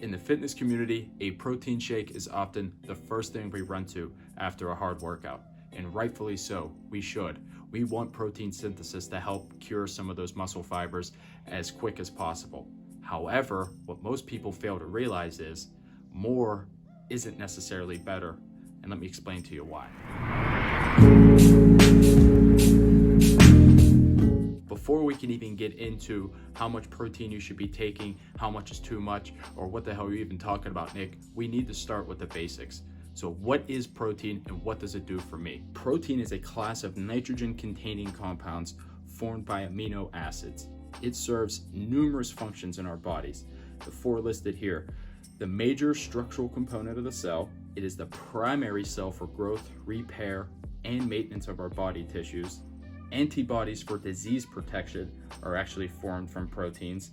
In the fitness community, a protein shake is often the first thing we run to after a hard workout, and rightfully so, we should. We want protein synthesis to help cure some of those muscle fibers as quick as possible. However, what most people fail to realize is more isn't necessarily better, and let me explain to you why. Before we can even get into how much protein you should be taking, how much is too much, or what the hell are you even talking about, Nick, we need to start with the basics. So what is protein and what does it do for me? Protein is a class of nitrogen-containing compounds formed by amino acids. It serves numerous functions in our bodies. The four listed here. The major structural component of the cell, it is the primary cell for growth, repair, and maintenance of our body tissues. Antibodies for disease protection are actually formed from proteins,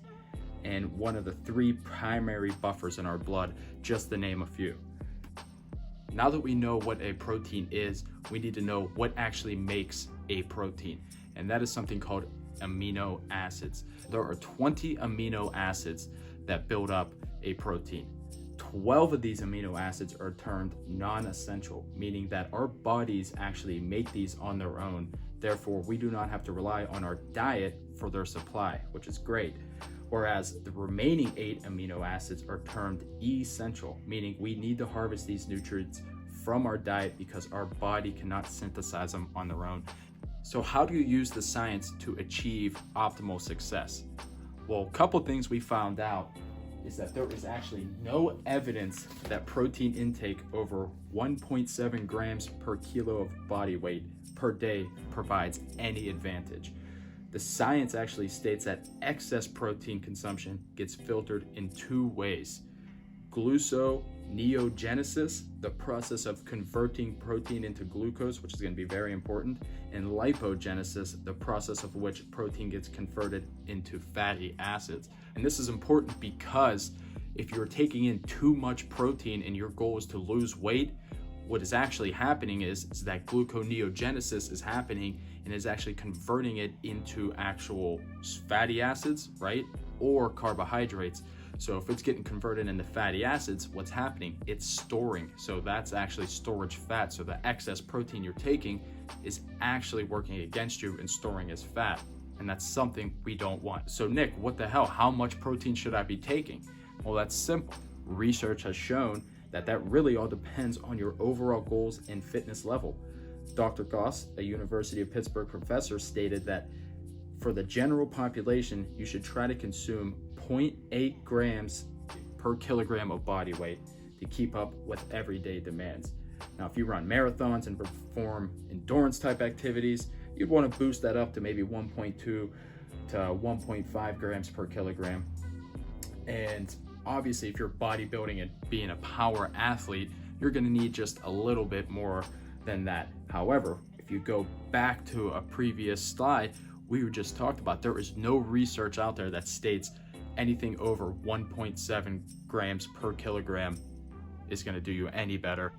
and one of the three primary buffers in our blood, just to name a few. Now that we know what a protein is, we need to know what actually makes a protein, and that is something called amino acids. There are 20 amino acids that build up a protein. 12 of these amino acids are termed non-essential, meaning that our bodies actually make these on their own. Therefore, we do not have to rely on our diet for their supply, which is great. Whereas the remaining 8 amino acids are termed essential, meaning we need to harvest these nutrients from our diet because our body cannot synthesize them on their own. So how do you use the science to achieve optimal success? Well, a couple things we found out is that there is actually no evidence that protein intake over 1.7 grams per kilo of body weight per day provides any advantage. The science actually states that excess protein consumption gets filtered in 2 ways. Gluconeogenesis, the process of converting protein into glucose, which is going to be very important, and lipogenesis, the process of which protein gets converted into fatty acids. And this is important because if you're taking in too much protein and your goal is to lose weight, what is actually happening is that gluconeogenesis is happening and is actually converting it into actual fatty acids, right? Or carbohydrates. So if it's getting converted into fatty acids, what's happening? It's storing. So that's actually storage fat. So the excess protein you're taking is actually working against you and storing as fat. And that's something we don't want. So Nick, what the hell? How much protein should I be taking? Well, that's simple. Research has shown that really all depends on your overall goals and fitness level. Dr. Goss, a University of Pittsburgh professor, stated that for the general population, you should try to consume 0.8 grams per kilogram of body weight to keep up with everyday demands. Now, if you run marathons and perform endurance type activities, you'd want to boost that up to maybe 1.2 to 1.5 grams per kilogram. And obviously, if you're bodybuilding and being a power athlete, you're going to need just a little bit more than that. However, if you go back to a previous slide, we just talked about, there is no research out there that states anything over 1.7 grams per kilogram is going to do you any better.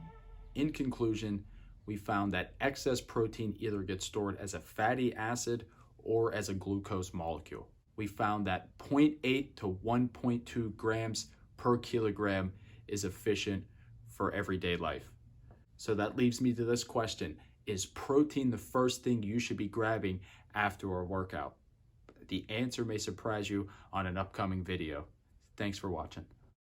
In conclusion, we found that excess protein either gets stored as a fatty acid or as a glucose molecule. We found that 0.8 to 1.2 grams per kilogram is efficient for everyday life. So that leaves me to this question. Is protein the first thing you should be grabbing after a workout? The answer may surprise you on an upcoming video. Thanks for watching.